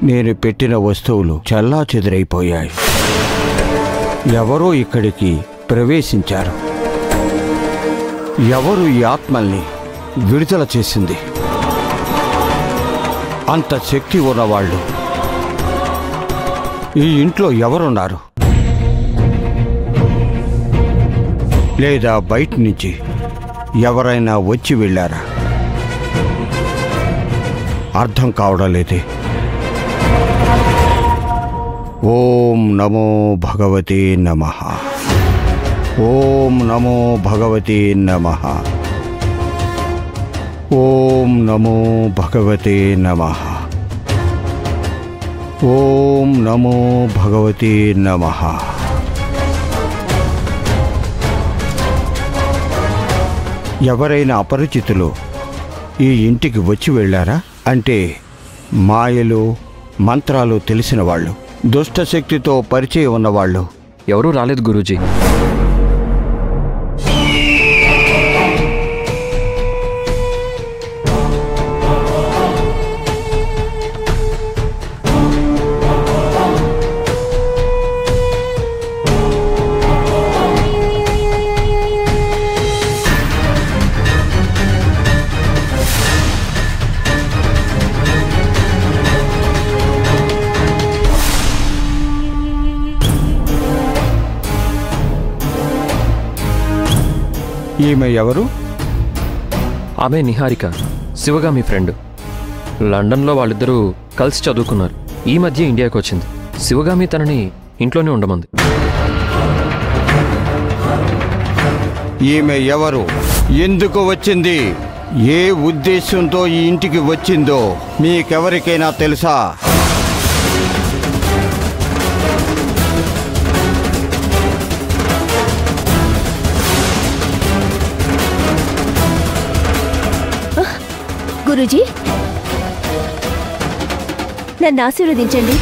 నేను పెట్టిన వస్తువులు చెల్లాచెదురైపోయాయి. ఎవరో ఇక్కడికి ప్రవేశించారు. ఎవరు ఈ ఆత్మల్ని విడుదల చేసింది? అంత శక్తి ఉన్నవాళ్ళు ఈ ఇంట్లో ఎవరున్నారు? లేదా బయట నుంచి ఎవరైనా వచ్చి వెళ్ళారా? అర్థం కావడం లేదే. ఓం నమో భగవతే నమః. ఓం నమో భగవతే నమః. ఓం నమో భగవతే నమః. ఓం నమో భగవతే నమః. ఎవరైనా అపరిచితులు ఈ ఇంటికి వచ్చి వెళ్ళారా? అంటే మాయలు మంత్రాలు తెలిసిన వాళ్ళు, దుష్టశక్తితో పరిచయం ఉన్నవాళ్ళు ఎవరూ రాలేదు గురూజీ. ఈమె ఎవరు? ఆమె నిహారిక, శివగామి ఫ్రెండ్. లండన్లో వాళ్ళిద్దరూ కలిసి చదువుకున్నారు. ఈ మధ్య ఇండియాకి వచ్చింది. శివగామి తనని ఇంట్లోనే ఉండమంది. ఈమె ఎవరు? ఎందుకు వచ్చింది? ఏ ఉద్దేశంతో ఈ ఇంటికి వచ్చిందో మీకెవరికైనా తెలుసా? గురూజీ, నన్ను ఆశీర్వదించండి.